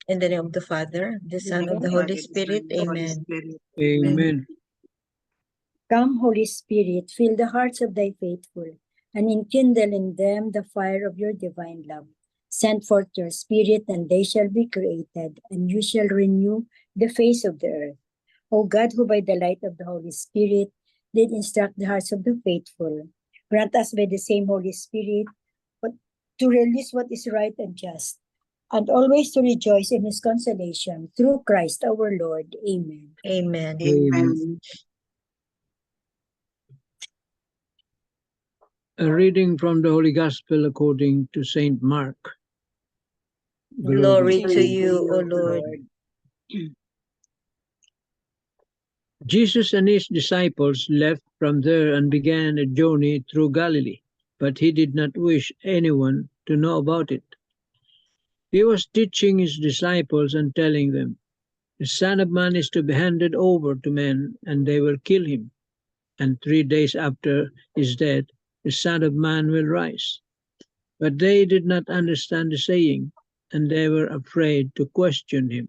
In the name of the Father, the Son, of the Holy Spirit. Amen. Amen. Come, Holy Spirit, fill the hearts of thy faithful, and enkindle in them the fire of your divine love. Send forth your Spirit, and they shall be created, and you shall renew the face of the earth. O God, who by the light of the Holy Spirit did instruct the hearts of the faithful, grant us by the same Holy Spirit to release what is right and just, and always to rejoice in his consolation, through Christ our Lord. Amen. Amen. Amen. A reading from the Holy Gospel according to Saint Mark. Glory to you, O Lord. Jesus and his disciples left from there and began a journey through Galilee, but he did not wish anyone to know about it. He was teaching his disciples and telling them, "The Son of Man is to be handed over to men, and they will kill him. And 3 days after his death, the Son of Man will rise." But they did not understand the saying, and they were afraid to question him.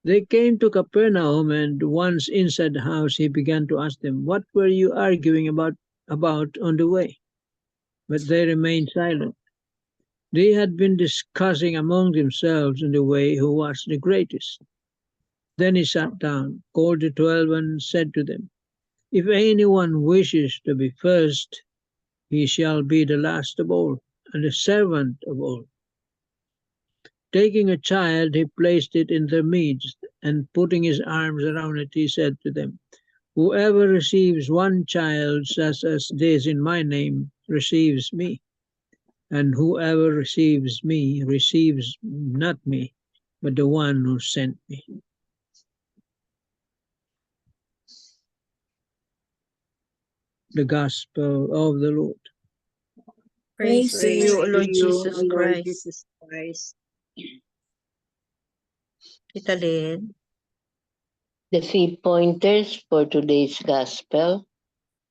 They came to Capernaum, and once inside the house he began to ask them, "What were you arguing about on the way?" But they remained silent. They had been discussing among themselves on the way who was the greatest. Then he sat down, called the 12, and said to them, "If anyone wishes to be first, he shall be the last of all, and the servant of all." Taking a child, he placed it in their midst, and putting his arms around it, he said to them, "Whoever receives one child such as this in my name receives me. And whoever receives me receives not me, but the one who sent me." The Gospel of the Lord. Praise to you, O Lord Jesus Christ. Italin. The 3 pointers for today's Gospel.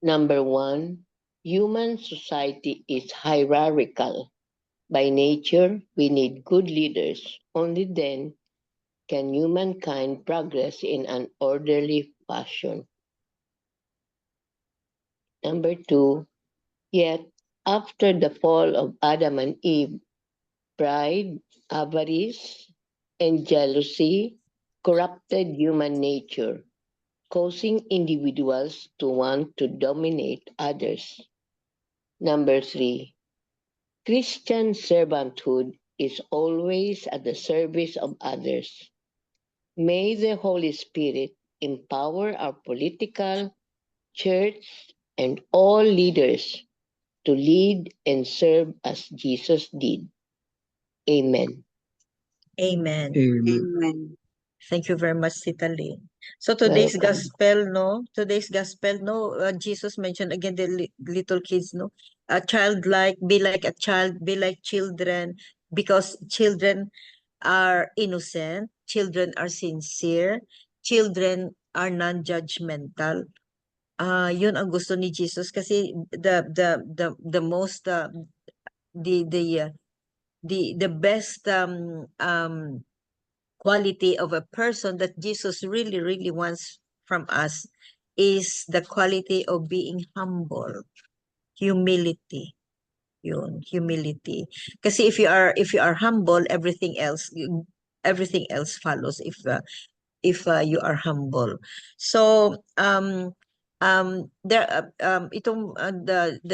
Number 1, human society is hierarchical. By nature, we need good leaders. Only then can humankind progress in an orderly fashion. Number 2, yet after the fall of Adam and Eve, pride, avarice, and jealousy corrupted human nature, causing individuals to want to dominate others. Number 3, Christian servanthood is always at the service of others. May the Holy Spirit empower our political, church, and all leaders to lead and serve as Jesus did. Amen. Amen. Amen. Thank you very much, Tita Lynn. So today's gospel, Jesus mentioned again the little kids, a childlike, be like a child, be like children, because children are innocent, children are sincere, children are non-judgmental. Yun ang gusto ni Jesus kasi the most the best quality of a person that Jesus really, really wants from us is the quality of being humble, humility. Yun, humility. Kasi if you are humble, everything else follows if you are humble. So the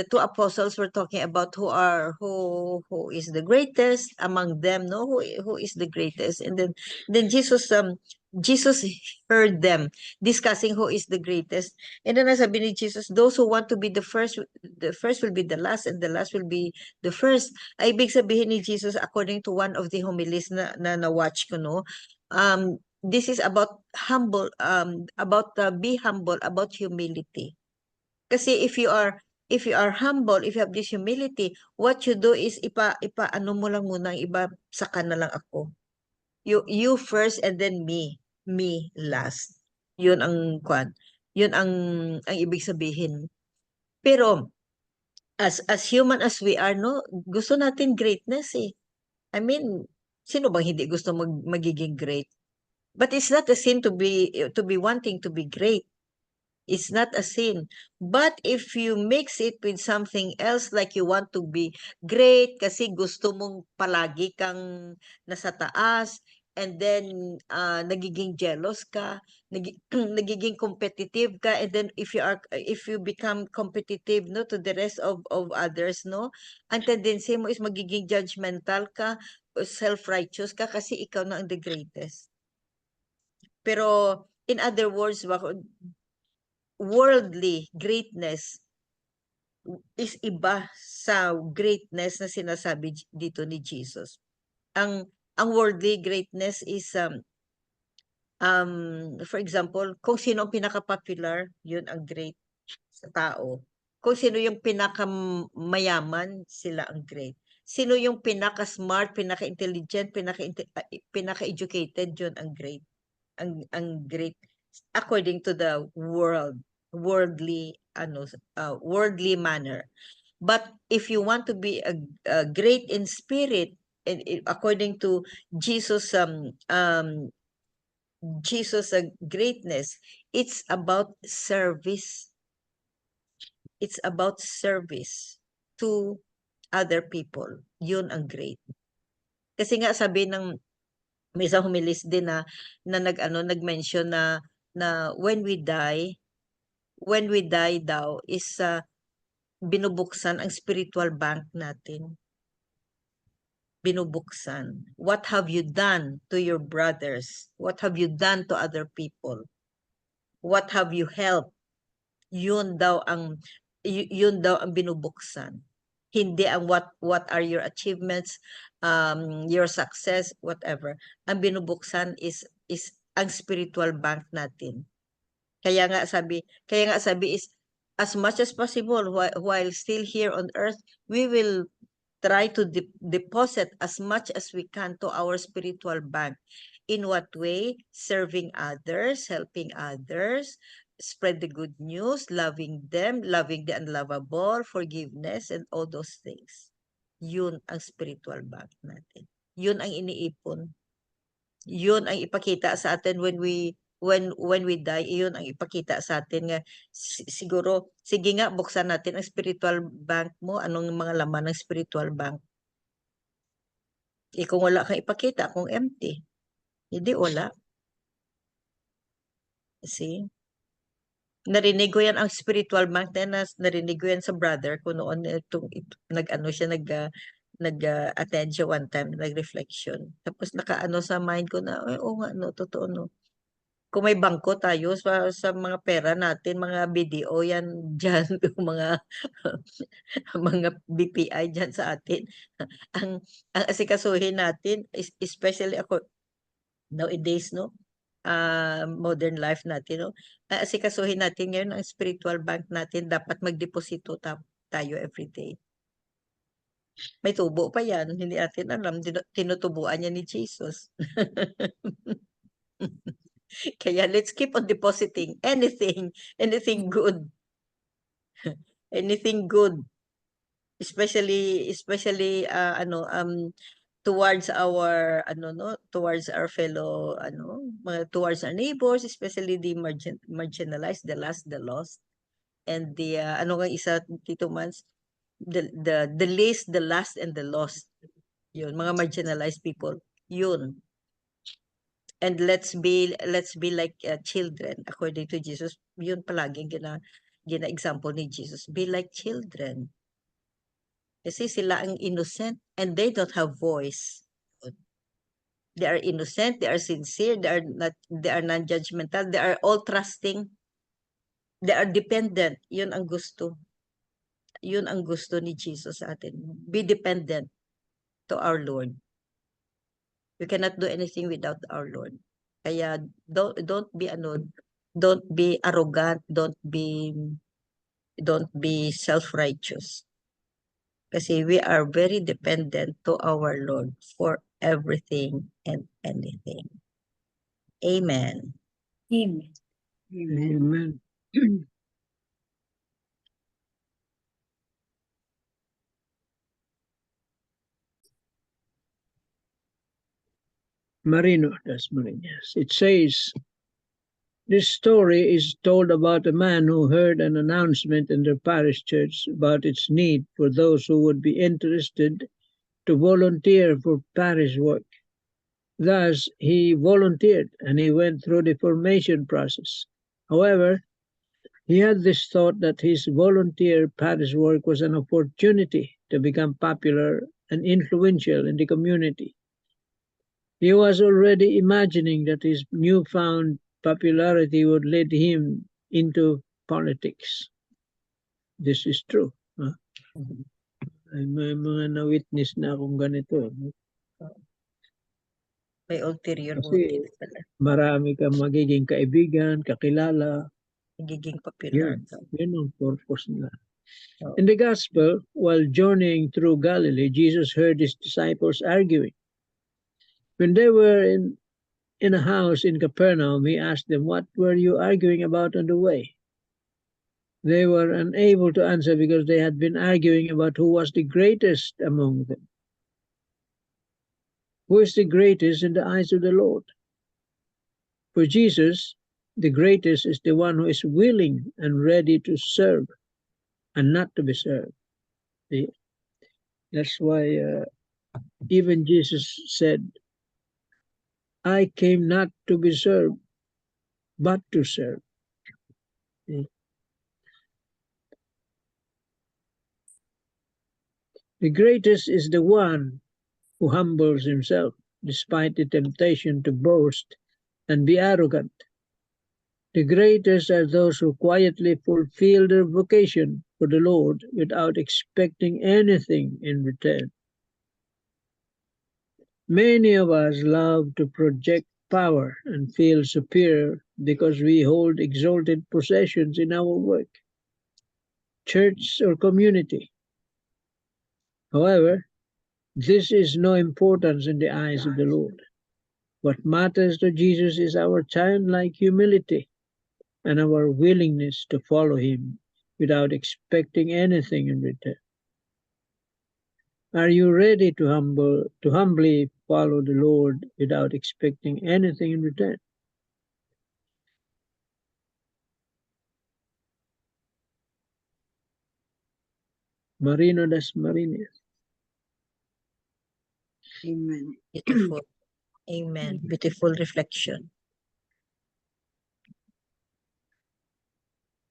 two apostles were talking about who is the greatest among them, no, who is the greatest, and then Jesus heard them discussing who is the greatest, and then sabi ni Jesus, those who want to be the first will be the last, and the last will be the first. Ay ibig sabihin ni Jesus, according to one of the homilies na watch ko, no, this is about humble, be humble, about humility. Kasi if you are humble, if you have this humility, what you do is ano mo lang muna ang iba, saka na lang ako. You first and then me last. Yun ang yun ang ibig sabihin. Pero as human as we are, no, gusto natin greatness eh. I mean, Sino bang hindi gusto magiging great? But it's not a sin to be wanting to be great. It's not a sin. But if you mix it with something else, like you want to be great kasi gusto mong palagi kang nasa taas, and then nagiging jealous ka, nagiging competitive ka, and then if you become competitive no to the rest of others, no, ang tendency mo is magiging judgmental ka, self-righteous ka kasi ikaw na ang the greatest. Pero in other words, worldly greatness is iba sa greatness na sinasabi dito ni Jesus. Ang worldly greatness is for example, kung sino ang pinaka-popular, yun ang great sa tao. Kung sino yung pinaka-mayaman, sila ang great. Sino yung pinaka-smart, pinaka-intelligent, pinaka-educated, yun ang great. Ang great according to the worldly worldly manner. But if you want to be a great in spirit, and according to Jesus Jesus greatness, it's about service. It's about service to other people. Yun ang great. Kasi nga sabi ng may isang humilis din na nag-mention na when we die daw is binubuksan ang spiritual bank natin. Binubuksan. What have you done to your brothers? What have you done to other people? What have you helped? Yun daw ang binubuksan. Hindi ang what are your achievements, your success, whatever. Ang binubuksan is ang spiritual bank natin. Kaya nga sabi is as much as possible while still here on earth, we will try to deposit as much as we can to our spiritual bank. In what way? Serving others, helping others, spread the good news, loving them, loving the unlovable, forgiveness, and all those things. Yun ang spiritual bank natin. Yun ang iniipon. Yun ang ipakita sa atin when we die, yun ang ipakita sa atin nga siguro, sige nga, buksan natin ang spiritual bank mo, anong mga laman ng spiritual bank. Kung wala kang ipakita, kung empty, hindi wala. See? Narinig ko yan ang spiritual bank na narinig ko yan sa brother ko noon nag-attend siya one time, nag-reflection. Tapos nakaano sa mind ko na, oo nga, no, totoo, no. Kung may bangko tayo sa mga pera natin, mga BDO yan dyan, mga mga BPI dyan sa atin. ang asikasuhin natin, especially ako nowadays, no, modern life natin, no, asikasuhin natin ngayon ang spiritual bank natin, dapat magdeposito tayo everyday. May tubo pa yan, hindi natin alam, tinutubuan niya ni Jesus. Kaya let's keep on depositing anything good. Anything good. Especially towards our towards our fellow towards our neighbors, especially the marginalized, the lost, and the ano nga isa, Tito Mans, the least, the last, and the lost. Yun, mga marginalized people. Yun. And let's be like children according to Jesus. Yun palaging gina-example ni Jesus. Be like children. Kasi sila ang innocent and they don't have voice. They are innocent, they are sincere, they are non-judgmental, they are all trusting, they are dependent. Yun ang gusto. Yun ang gusto ni Jesus sa atin. Be dependent to our Lord. We cannot do anything without our Lord. Kaya don't be arrogant, don't be self-righteous. Kasi we are very dependent to our Lord for everything and anything. Amen. Amen. Amen. Marino, Das Marinas. It says, this story is told about a man who heard an announcement in the parish church about its need for those who would be interested to volunteer for parish work. Thus, he volunteered and he went through the formation process. However, he had this thought that his volunteer parish work was an opportunity to become popular and influential in the community. He was already imagining that his newfound popularity would lead him into politics. This is true. Huh? Ay, may mga na-witness na akong ganito. May ulterior Kasi motive pala. marami kang magiging kaibigan, kakilala. Nagiging popular. Yun ang purpose nila. Oh. In the gospel, while journeying through Galilee, Jesus heard his disciples arguing. When they were in a house in Capernaum, he asked them, what were you arguing about on the way? They were unable to answer because they had been arguing about who was the greatest among them. Who is the greatest in the eyes of the Lord? For Jesus, the greatest is the one who is willing and ready to serve and not to be served. See? That's why even Jesus said, I came not to be served, but to serve. See? The greatest is the one who humbles himself despite the temptation to boast and be arrogant. The greatest are those who quietly fulfill their vocation for the Lord without expecting anything in return. Many of us love to project power and feel superior because we hold exalted possessions in our work, church, or community. However, this is no importance in the eyes of the Lord. What matters to Jesus is our childlike humility and our willingness to follow him without expecting anything in return. Are you ready to humbly follow the Lord without expecting anything in return? Marino Das Marinas. Amen. Beautiful. Amen. Beautiful reflection.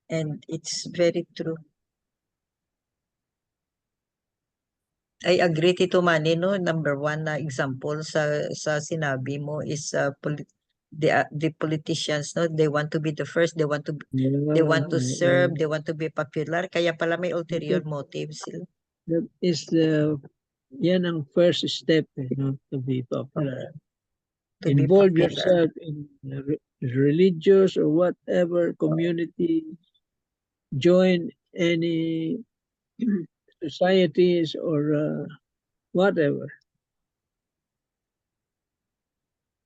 And it's very true. I agree, Tito Manny, no? Number one na example sa sinabi mo is the politicians, no? They want to be the first, they want to serve, they want to be popular, kaya pala may ulterior motives sila. That is yan ang first step, no, to be popular. To be Involve popular. yourself in religious or whatever community. Join any societies or whatever.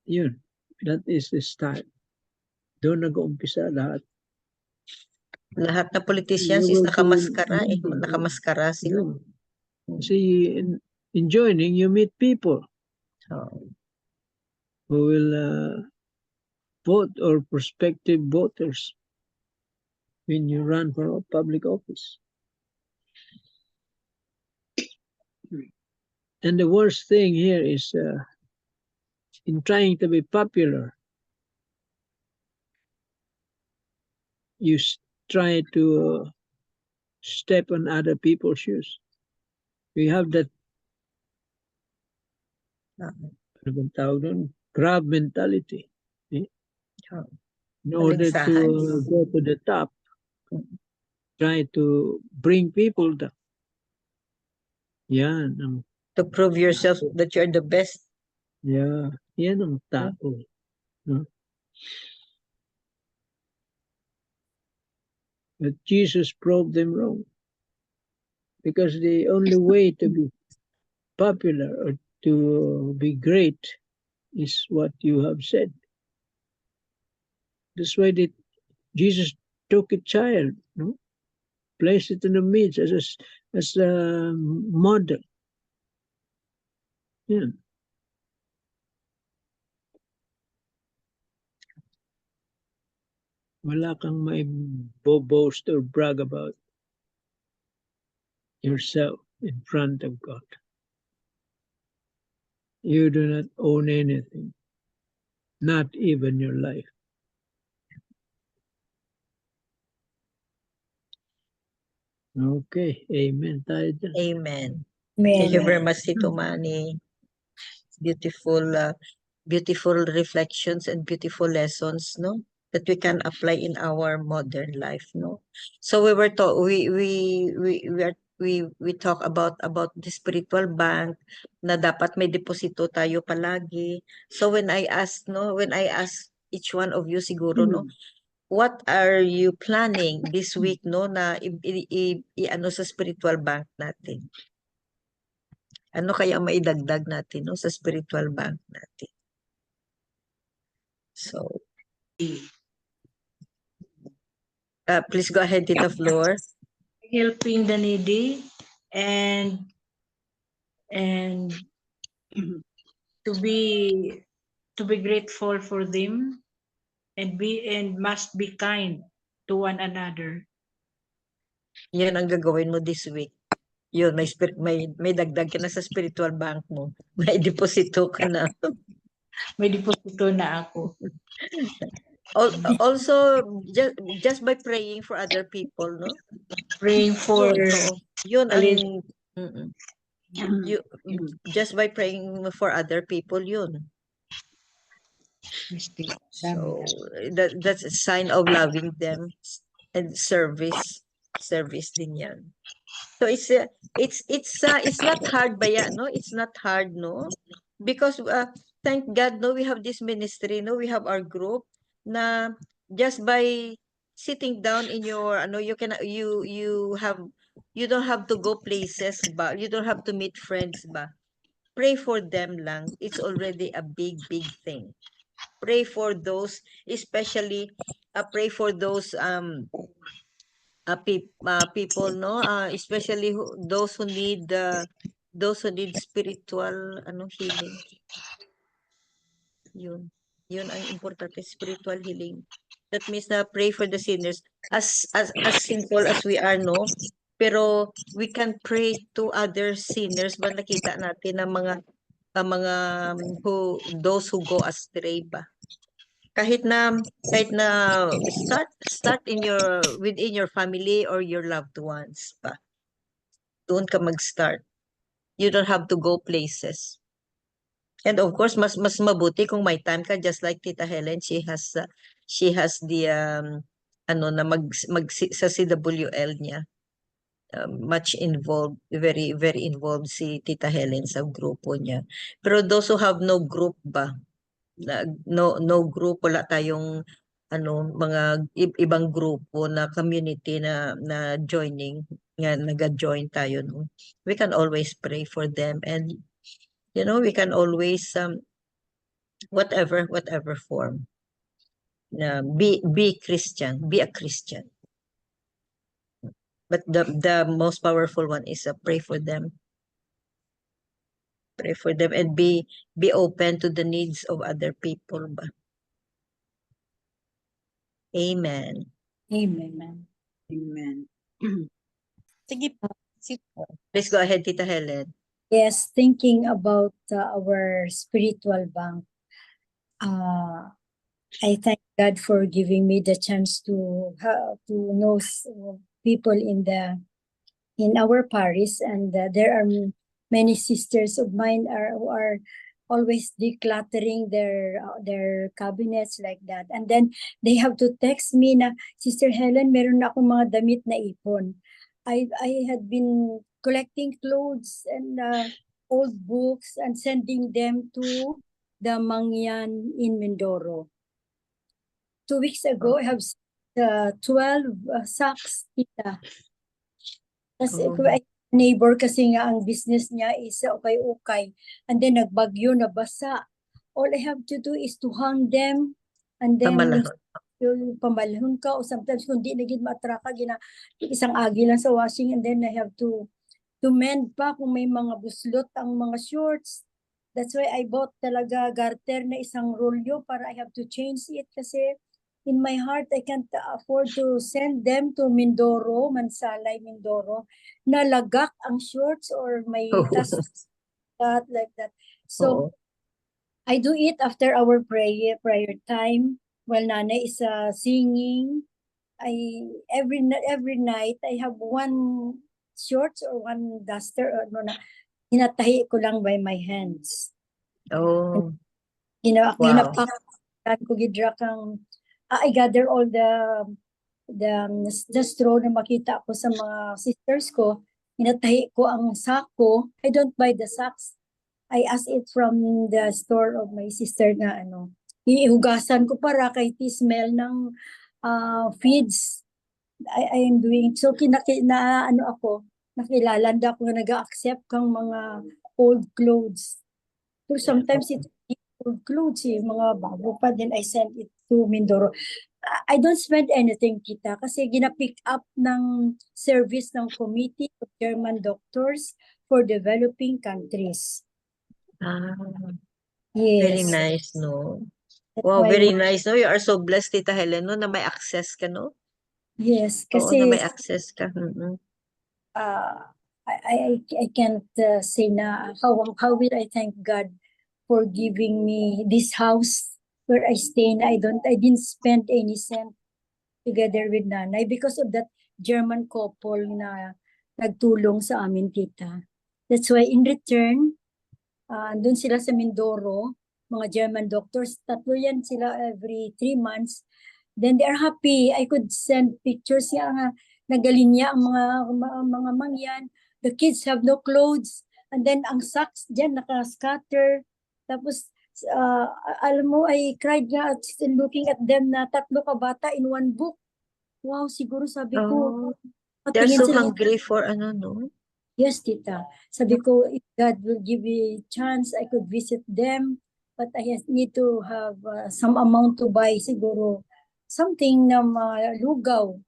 Yun. That is the start. Doon nag-uumpisa lahat. Lahat na politicians is nakamaskara eh. Nakamaskara sila. Kasi in joining, you meet people who will vote or prospective voters when you run for a public office. And the worst thing here is in trying to be popular, you try to step on other people's shoes. We have that grab mentality. In order to go to the top, try to bring people down. Yan. To prove yourself that you're the best. Yeah. Yan ang tao. No? But Jesus proved them wrong. Because the only way to be popular or to be great is what you have said. That's why Jesus took a child, no? Placed it in the midst as a model. Yeah. Wala kang may boast or brag about yourself in front of God. You do not own anything, not even your life. Okay, amen tayo dyan. Amen. Thank you very much, Tito Manny. Beautiful, beautiful reflections and beautiful lessons, no? That we can apply in our modern life, no? So we were we talk about the spiritual bank na dapat may deposito tayo palagi. So when I ask each one of you siguro, no, what are you planning this week, no, na ano sa spiritual bank natin? Ano kaya maidagdag natin, no, sa spiritual bank natin? So, please go ahead, Tita Flor. Helping the needy and to be grateful for them and must be kind to one another. Yan ang gagawin mo this week. Yun, may dagdag ka na sa spiritual bank mo. May deposito ka na. May deposito na ako. Also, just by praying for other people, no? Praying for Yun ang Mm. just by praying for other people, yun. So that's a sign of loving them and service din yan. So it's not hard ba yan, no? It's not hard, no? Because thank God, no, we have this ministry, no, we have our group na just by sitting down in your you don't have to go places ba, you don't have to meet friends ba. Pray for them lang. It's already a big thing. Pray for those, especially pray for those people, no, especially those who need spiritual healing. Yun ang importante, spiritual healing. That means na pray for the sinners, as simple as we are, no, pero we can pray to other sinners ba, nakita natin ng mga those who go astray ba. Kahit na start within your family or your loved ones pa. Doon ka mag-start. You don't have to go places. And of course, mas mabuti kung may time ka, just like Tita Helen, she has the na sa CWL niya. Much involved, very involved si Tita Helen sa grupo niya. Pero those who have no group ba, no group, wala tayong mga ibang grupo na community na joining, nga naga-join tayo, no, we can always pray for them, and we can always whatever form na be Christian, be a Christian, but the most powerful one is pray for them and be open to the needs of other people ba. Amen. Amen. Amen. Sige po. Please go ahead, Tita Helen. Yes, thinking about our spiritual bank, I thank God for giving me the chance to know people in our parish, and there are many sisters of mine who are always decluttering their cabinets like that, and then they have to text me na, Sister Helen, meron na akong mga damit na ipon. I had been collecting clothes and old books and sending them to the Mangyan in Mindoro. 2 weeks ago, I have 12 sacks, tita. Kasi neighbor, kasi nga ang business niya is ukay-ukay. And then nagbagyo, nabasa. All I have to do is to hang them, and then yung pamalahon ka, o sometimes kung di naging matraka, isang agi lang sa washing, and then I have to mend pa kung may mga buslot ang mga shorts. That's why I bought talaga garter na isang rolyo para I have to change it, kasi in my heart, I can't afford to send them to Mindoro, Mansalay, Mindoro, na lagak ang shorts or may tas that, like that. So, Oo. I do it after our prayer time while Nana is singing. Every night I have one shorts or one duster or no na hinatahi ko lang by my hands. Oh, Wow. wow. Ginapak ko gidra kang I gather all the straw na makita ko sa mga sisters ko. Hinatahi ko ang sako. I don't buy the sacks. I ask it from the store of my sister na ihugasan ko para kay smell ng feeds. I am doing so nakilalanda ako na nag-accept kang mga old clothes. So sometimes it's old clothes, mga bago pa, then I send it to Mindoro. I don't spend anything, kita, kasi gina-pick up ng service ng Committee of German Doctors for Developing Countries. Ah, very Yes. nice, no? That's Wow, why very nice, no? You are so blessed, Tita Helen, no? Na may access ka, no? Yes, Oo, kasi na may access ka. I can't say na how will I thank God for giving me this house where I stay. I didn't spend any cent together with Nanay because of that German couple na nagtulong sa amin, tita. That's why in return, doon sila sa Mindoro, mga German doctors, tatlo yan sila every 3 months. Then they are happy. I could send pictures niya, nagalinya ang mga mangyan. The kids have no clothes. And then ang socks dyan naka-scatter. Tapos, alam mo, I cried nga looking at them na tatlo ka bata in one book. Wow, siguro sabi ko, Oh, they're patingin so sila. hungry for ano, no? Yes, tita. Sabi ko, if God will give me a chance, I could visit them. But I need to have some amount to buy siguro something na lugaw.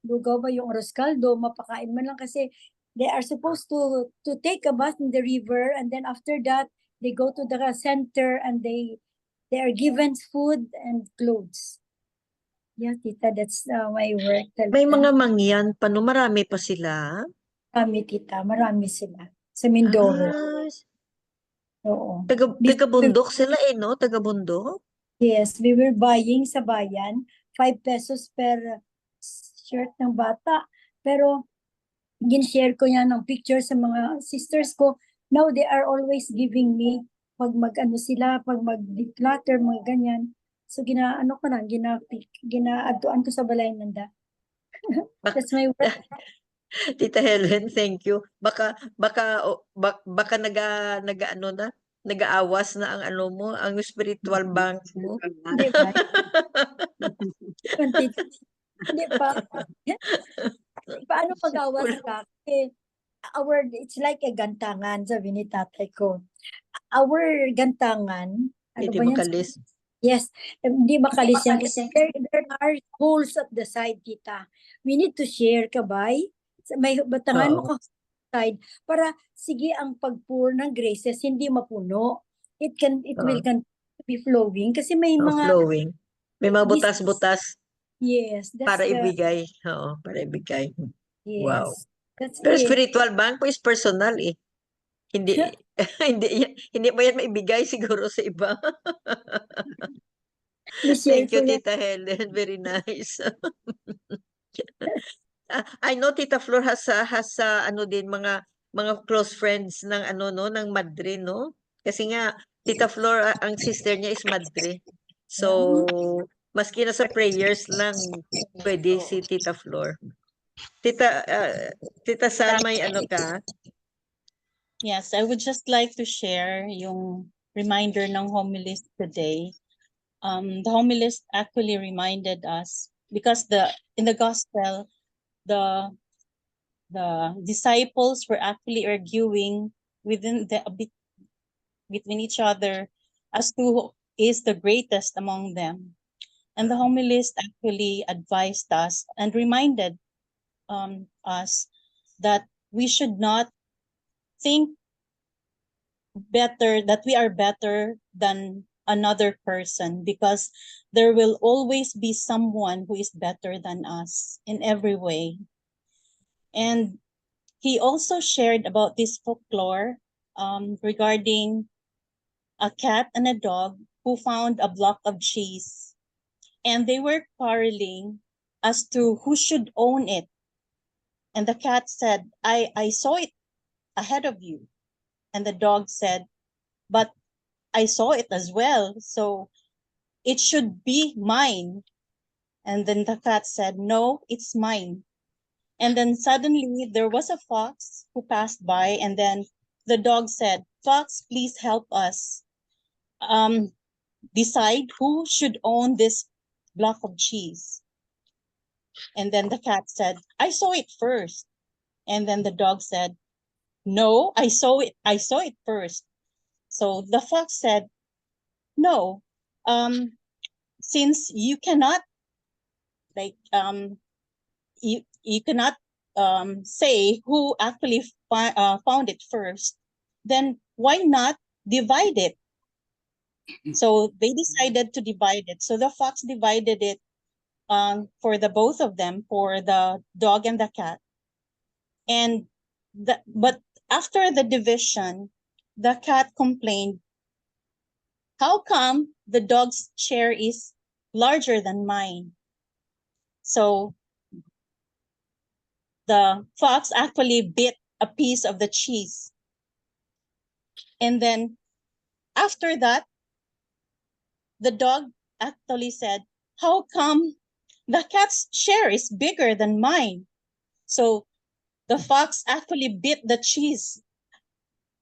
Lugaw ba yung arroz caldo, mapakain man lang kasi they are supposed to take a bath in the river and then after that, they go to the center and they are given food and clothes. Yeah, tita, that's my work. May mga mangyan pa, no? Marami pa sila. Kami, tita, marami sila sa Mindoro. Ah, Oo. taga-bundok sila no? Taga-bundok? Yes, we were buying sa bayan, 5 pesos per shirt ng bata. Pero, gin-share ko yan ng picture sa mga sisters ko. Now, they are always giving me pag sila, pag mag-declutter, mga ganyan. So, gina-aduan ko sa balay nanda. That's my work. Tita Helen, thank you. Baka nag-aawas na ang ano mo, ang spiritual bank mo. Hindi ba? Hindi pa. Paano pag-awas ka? Kasi it's like a gantangan, sabi ni tatay ko. Our gantangan, ano Hindi ba yan? makalis. Yes, hindi makalis yan. Kasi there are holes at the side, tita. We need to share, kabay. May batangan mo Oo. ka side para sige ang pag-pour ng graces hindi mapuno. It will continue to be flowing kasi may mga Flowing. May mga butas-butas yes, that's para ibigay. Oo, para ibigay. yes. Wow. That's Pero it. spiritual bank po is personal eh. Hindi hindi mo yan maibigay siguro sa iba. Thank you, Tita Helen. Very nice. I know Tita Flor has ano din mga close friends ng ano no ng Madre no. Kasi nga Tita Flor ang sister niya is Madre. So maski na sa prayers lang pwede si Tita Flor. Tita San may ano ka? Yes, I would just like to share yung reminder ng homilist today. The homilist actually reminded us because in the gospel, the disciples were actually arguing between each other as to who is the greatest among them. And the homilist actually advised us and reminded us that we should not think that we are better than another person, because there will always be someone who is better than us in every way. And he also shared about this folklore regarding a cat and a dog who found a block of cheese, and they were quarreling as to who should own it. And the cat said, I saw it ahead of you. And the dog said, but I saw it as well, so it should be mine. And then the cat said, no, it's mine. And then suddenly there was a fox who passed by, and then the dog said, fox, please help us decide who should own this block of cheese. And then the cat said, I saw it first. And then the dog said, no, I saw it first. So the fox said, no, since you cannot you cannot say who actually found it first, then why not divide it? So they decided to divide it. So the fox divided it for the both of them, for the dog and the cat. And but after the division, the cat complained, how come the dog's share is larger than mine? So the fox actually bit a piece of the cheese. And then after that, the dog actually said, how come the cat's share is bigger than mine? So the fox actually bit the cheese.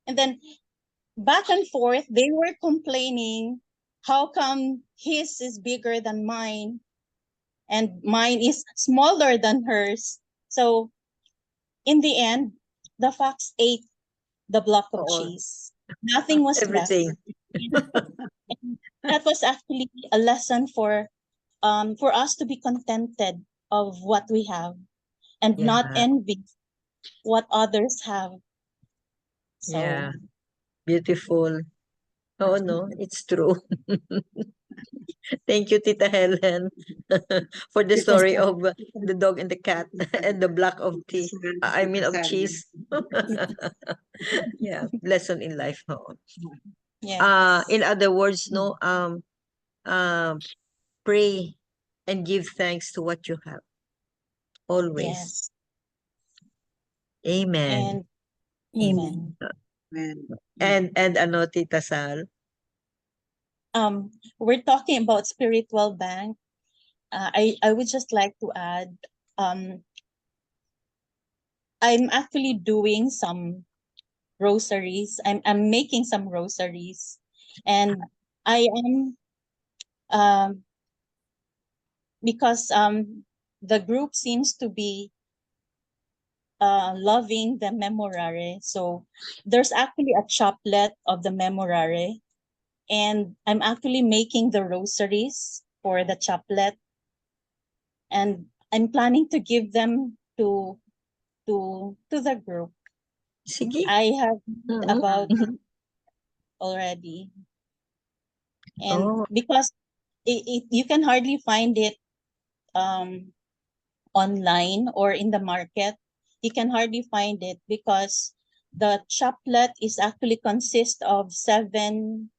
And then back and forth, they were complaining, how come his is bigger than mine and mine is smaller than hers? So in the end, the fox ate the block of Oo. cheese. Nothing was Everything. left. And that was actually a lesson for us to be contented of what we have and not Yeah. envy what others have. So Yeah. Beautiful. Oh no, it's true. Thank you, Tita Helen, for the story of the dog and the cat and the block of tea. I mean of cheese. Yeah, lesson in life. Oo. yes. In other words, no, pray and give thanks to what you have. Always. Yes. Amen. And amen. And ano, Tita Sal? We're talking about spiritual bank. I would just like to add, I'm actually doing some rosaries. I'm making some rosaries, and I am because the group seems to be loving the memorare. So there's actually a chaplet of the memorare, and I'm actually making the rosaries for the chaplet, and I'm planning to give them to the group. Sige. I have Mhm. about already, and Oh, because you can hardly find it online or in the market. You can hardly find it because the chaplet is actually consist of seven,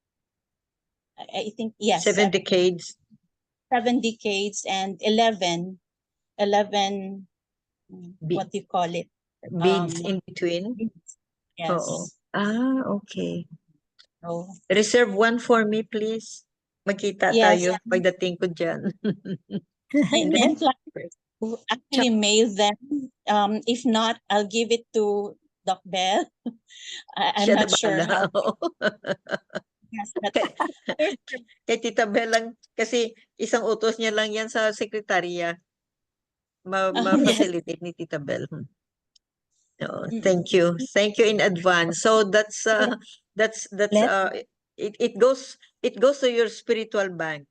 I think, yes, 7 decades. 7 decades and 11, what do you call it? Beads in between. Yes. Oo. Ah, okay. So, Reserve one for me, please. Magkita yes, tayo pagdating ko dyan. I'm planning to actually mail them. If not, I'll give it to Doc Bell. I'm Siya na not sure bahala. how. Oo. Yes, but Kay Tita Bel lang, kasi isang utos niya lang yan sa sekretarya. yes. Ma-facilitate ni Tita Bel. Oo, Mm-mm. thank you. Thank you in advance. So that's Let- it goes to your spiritual bank.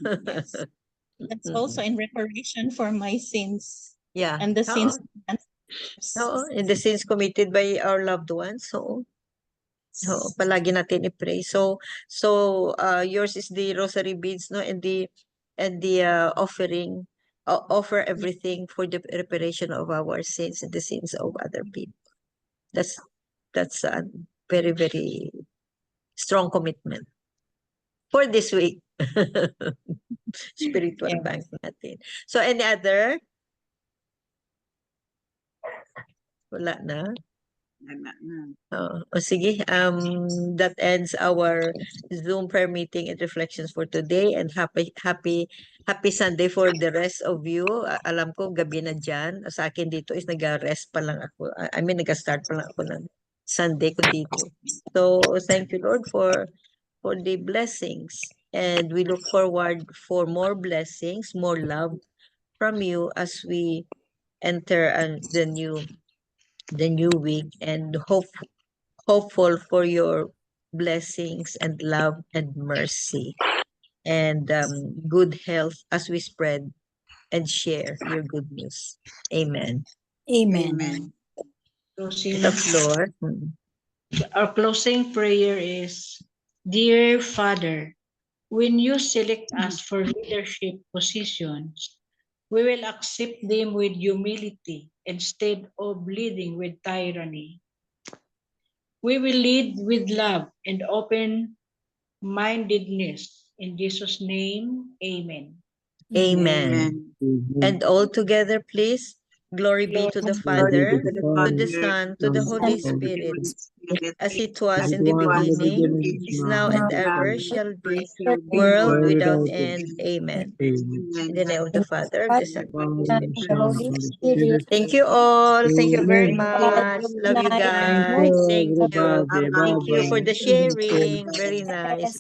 Yes. That's also in reparation for my sins Yeah. and the sins Oo. of ancestors. Oo, and the sins committed by our loved ones. So Oo, palagi natin i-pray. So yours is the rosary beads, no, and the offering, offer everything for the reparation of our sins and the sins of other people. That's a very, very strong commitment for this week. Spiritual Yeah. bank natin. So any other? Wala na. Wala na. O sige, that ends our Zoom prayer meeting and reflections for today, and happy Sunday for the rest of you. Alam ko gabi na dyan. Sa akin dito is nag-rest pa lang ako. I mean, nag-start pa lang ako ng Sunday ko dito. So thank you, Lord, for the blessings, and we look forward for more blessings, more love from you as we enter the new week, and hopeful for your blessings and love and mercy, and good health as we spread and share your good news. Amen. Amen. Amen. Closing, The floor. our closing prayer is, Dear Father, when you select us for leadership positions, we will accept them with humility instead of leading with tyranny. We will lead with love and open-mindedness. In Jesus' name, amen. Amen. And all together, please. Glory be to the Father, to the to the Father, Son, to the Holy Spirit, as it was in the beginning, is now, and ever shall be, world without end. Amen. In the name of the Father, the Son, and the Holy Spirit. Thank you all. Thank you very much. Love you guys. Thank you. Thank you for the sharing. Very nice.